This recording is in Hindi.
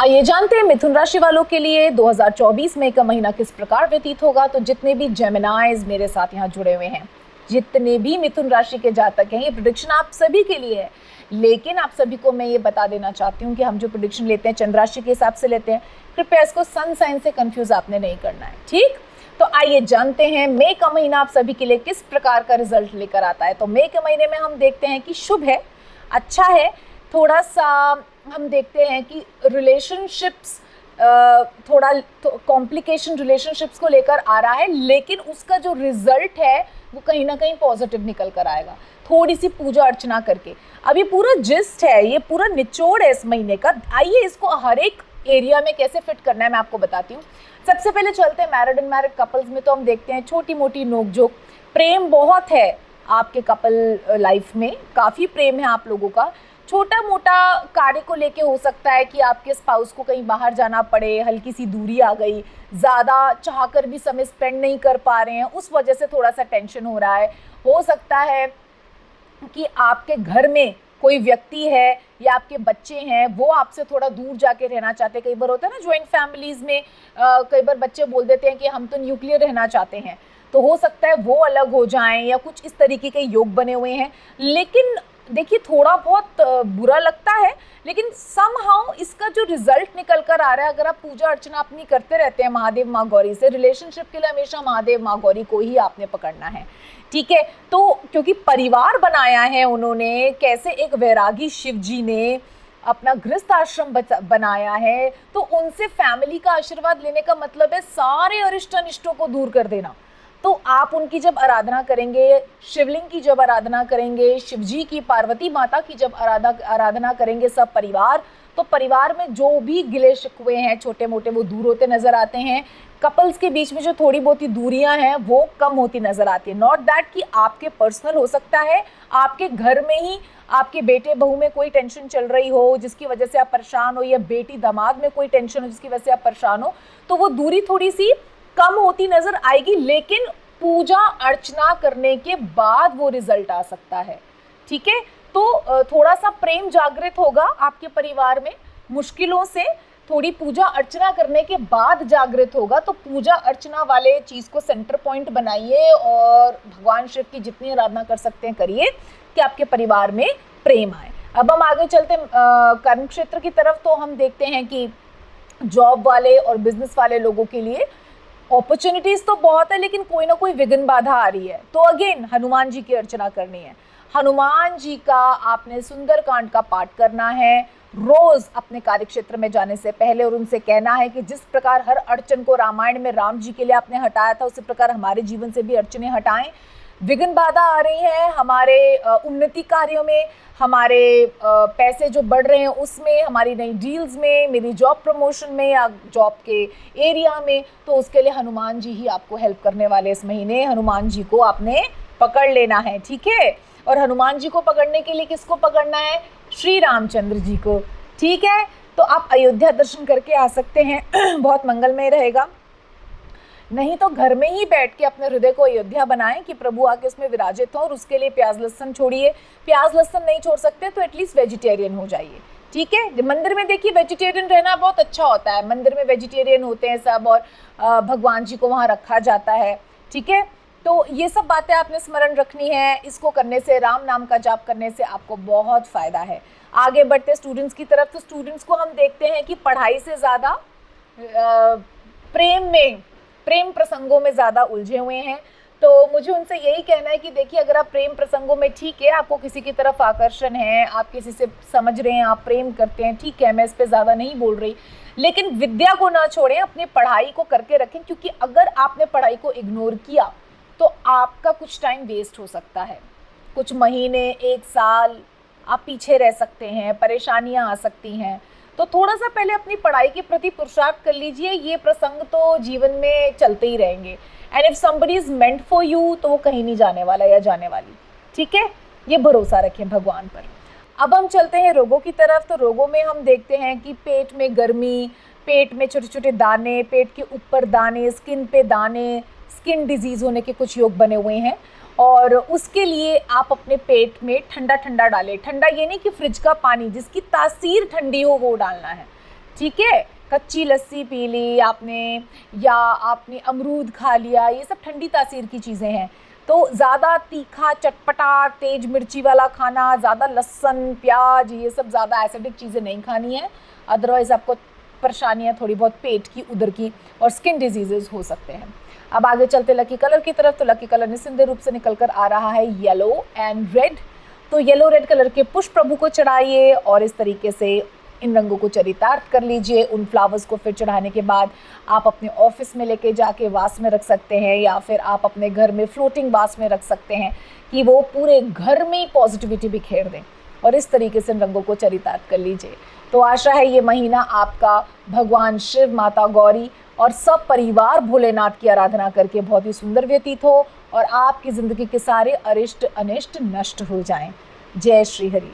आइए जानते हैं मिथुन राशि वालों के लिए 2024 में का महीना किस प्रकार व्यतीत होगा। तो जितने भी जेमिनाइज मेरे साथ यहाँ जुड़े हुए हैं, जितने भी मिथुन राशि के जातक हैं, ये प्रेडिक्शन आप सभी के लिए है। लेकिन आप सभी को मैं ये बता देना चाहती हूँ कि हम जो प्रेडिक्शन लेते हैं चंद्र राशि के हिसाब से लेते हैं, कृपया इसको सन साइन से कंफ्यूज आपने नहीं करना है, ठीक। तो आइए जानते हैं मई का महीना आप सभी के लिए किस प्रकार का रिजल्ट लेकर आता है। तो मई के महीने में हम देखते हैं कि शुभ है, अच्छा है। थोड़ा सा हम देखते हैं कि रिलेशनशिप्स थोड़ा कॉम्प्लिकेशन रिलेशनशिप्स को लेकर आ रहा है, लेकिन उसका जो रिजल्ट है वो कहीं ना कहीं पॉजिटिव निकल कर आएगा, थोड़ी सी पूजा अर्चना करके। अब ये पूरा जिस्ट है, ये पूरा निचोड़ है इस महीने का। आइए इसको हर एक एरिया में कैसे फिट करना है मैं आपको बताती हूँ। सबसे पहले चलते हैं मैरिड एंड मैरिड कपल्स में। तो हम देखते हैं छोटी मोटी नोकझोंक, प्रेम बहुत है आपके कपल लाइफ में, काफ़ी प्रेम है आप लोगों का। छोटा मोटा कार्य को लेके हो सकता है कि आपके स्पाउस को कहीं बाहर जाना पड़े, हल्की सी दूरी आ गई, ज़्यादा चाहकर भी समय स्पेंड नहीं कर पा रहे हैं, उस वजह से थोड़ा सा टेंशन हो रहा है। हो सकता है कि आपके घर में कोई व्यक्ति है या आपके बच्चे हैं वो आपसे थोड़ा दूर जाके रहना चाहते हैं। कई बार होता है ना ज्वाइंट फैमिलीज़ में, कई बार बच्चे बोल देते हैं कि हम तो न्यूक्लियर रहना चाहते हैं, तो हो सकता है वो अलग हो जाएं या कुछ इस तरीके के योग बने हुए हैं। लेकिन देखिए थोड़ा बहुत बुरा लगता है, लेकिन समहाउ इसका जो रिजल्ट निकल कर आ रहा है, अगर आप पूजा अर्चना अपनी करते रहते हैं महादेव माँ गौरी से, रिलेशनशिप के लिए हमेशा महादेव माँ गौरी को ही आपने पकड़ना है, ठीक है। तो क्योंकि परिवार बनाया है उन्होंने, कैसे एक वैरागी शिव जी ने अपना गृहस्थ आश्रम बनाया है, तो उनसे फैमिली का आशीर्वाद लेने का मतलब है सारे अरिष्ट अनिष्टों को दूर कर देना। तो आप उनकी जब आराधना करेंगे, शिवलिंग की जब आराधना करेंगे, शिव जी की, पार्वती माता की जब आराधना करेंगे सब परिवार, तो परिवार में जो भी गिले शिकवे हैं छोटे मोटे वो दूर होते नजर आते हैं। कपल्स के बीच में जो थोड़ी बहुत दूरियां हैं वो कम होती नजर आती है। नॉट दैट कि आपके पर्सनल हो सकता है, आपके घर में ही आपके बेटे बहू में कोई टेंशन चल रही हो जिसकी वजह से आप परेशान हो, या बेटी दामाद में कोई टेंशन हो जिसकी वजह से आप परेशान हो, तो वो दूरी थोड़ी सी कम होती नजर आएगी। लेकिन पूजा अर्चना करने के बाद वो रिजल्ट आ सकता है, ठीक है। तो थोड़ा सा प्रेम जागृत होगा आपके परिवार में, मुश्किलों से थोड़ी पूजा अर्चना करने के बाद जागृत होगा। तो पूजा अर्चना वाले चीज़ को सेंटर पॉइंट बनाइए और भगवान शिव की जितनी आराधना कर सकते हैं करिए कि आपके परिवार में प्रेम आए। अब हम आगे चलते हैं कर्म क्षेत्र की तरफ। तो हम देखते हैं कि जॉब वाले और बिजनेस वाले लोगों के लिए अपॉर्चुनिटीज तो बहुत है, लेकिन कोई ना कोई विघ्न बाधा आ रही है। तो अगेन हनुमान जी की अर्चना करनी है। हनुमान जी का आपने सुंदरकांड का पाठ करना है रोज अपने कार्यक्षेत्र में जाने से पहले, और उनसे कहना है कि जिस प्रकार हर अड़चन को रामायण में राम जी के लिए आपने हटाया था, उसी प्रकार हमारे जीवन से भी अड़चने हटाएं। विघ्न बाधा आ रही है हमारे उन्नति कार्यों में, हमारे पैसे जो बढ़ रहे हैं उसमें, हमारी नई डील्स में, मेरी जॉब प्रमोशन में या जॉब के एरिया में, तो उसके लिए हनुमान जी ही आपको हेल्प करने वाले इस महीने। हनुमान जी को आपने पकड़ लेना है, ठीक है। और हनुमान जी को पकड़ने के लिए किसको पकड़ना है? श्री रामचंद्र जी को, ठीक है। तो आप अयोध्या दर्शन करके आ सकते हैं बहुत मंगलमय रहेगा। नहीं तो घर में ही बैठ के अपने हृदय को अयोध्या बनाएं कि प्रभु आके उसमें विराजित हो, और उसके लिए प्याज लहसुन छोड़िए। प्याज लहसुन नहीं छोड़ सकते तो एटलीस्ट वेजिटेरियन हो जाइए, ठीक है। मंदिर में देखिए वेजिटेरियन रहना बहुत अच्छा होता है, मंदिर में वेजिटेरियन होते हैं सब, और भगवान जी को वहाँ रखा जाता है, ठीक है। तो ये सब बातें आपने स्मरण रखनी है। इसको करने से, राम नाम का जाप करने से आपको बहुत फ़ायदा है। आगे बढ़ते स्टूडेंट्स की तरफ। तो स्टूडेंट्स को हम देखते हैं कि पढ़ाई से ज़्यादा प्रेम प्रसंगों में ज़्यादा उलझे हुए हैं। तो मुझे उनसे यही कहना है कि देखिए अगर आप प्रेम प्रसंगों में, ठीक है, आपको किसी की तरफ आकर्षण है, आप किसी से समझ रहे हैं, आप प्रेम करते हैं, ठीक है, मैं इस पर ज़्यादा नहीं बोल रही, लेकिन विद्या को ना छोड़ें, अपनी पढ़ाई को करके रखें। क्योंकि अगर आपने पढ़ाई को इग्नोर किया तो आपका कुछ टाइम वेस्ट हो सकता है, कुछ महीने, एक साल आप पीछे रह सकते हैं, परेशानियां आ सकती हैं। तो थोड़ा सा पहले अपनी पढ़ाई के प्रति पुरुषार्थ कर लीजिए। ये प्रसंग तो जीवन में चलते ही रहेंगे। And if somebody is meant for you, तो वो कहीं नहीं जाने वाला या जाने वाली, ठीक है। ये भरोसा रखें भगवान पर। अब हम चलते हैं रोगों की तरफ। तो रोगों में हम देखते हैं कि पेट में गर्मी, पेट में छोटे छोटे दाने, पेट के ऊपर दाने, स्किन पे दाने, स्किन डिजीज़ होने के कुछ योग बने हुए हैं। और उसके लिए आप अपने पेट में ठंडा ठंडा डालें। ठंडा ये नहीं कि फ्रिज का पानी जिसकी तासीर ठंडी हो वो डालना है, ठीक है, कच्ची लस्सी पी ली आपने या आपने अमरूद खा लिया, ये सब ठंडी तासीर की चीज़ें हैं। तो ज़्यादा तीखा, चटपटा, तेज मिर्ची वाला खाना, ज़्यादा लहसुन, प्याज, ये सब ज़्यादा एसिडिक चीज़ें नहीं खानी है, अदरवाइज़ आपको परेशानियाँ थोड़ी बहुत पेट की, उदर की और स्किन डिजीजेज हो सकते हैं। अब आगे चलते लकी कलर की तरफ। तो लकी कलर निस्संदेह रूप से निकल कर आ रहा है येलो एंड रेड। तो येलो रेड कलर के पुष्प प्रभु को चढ़ाइए और इस तरीके से इन रंगों को चरितार्थ कर लीजिए। उन फ्लावर्स को फिर चढ़ाने के बाद आप अपने ऑफिस में लेके जाके वास में रख सकते हैं या फिर आप अपने घर में फ्लोटिंग वास में रख सकते हैं कि वो पूरे घर में पॉजिटिविटी बिखेर दें। और इस तरीके से इन रंगों को चरितार्थ कर लीजिए। तो आशा है ये महीना आपका भगवान शिव, माता गौरी और सब परिवार भोलेनाथ की आराधना करके बहुत ही सुंदर व्यतीत हो और आपकी ज़िंदगी के सारे अरिष्ट अनिष्ट नष्ट हो जाएं। जय श्री हरि।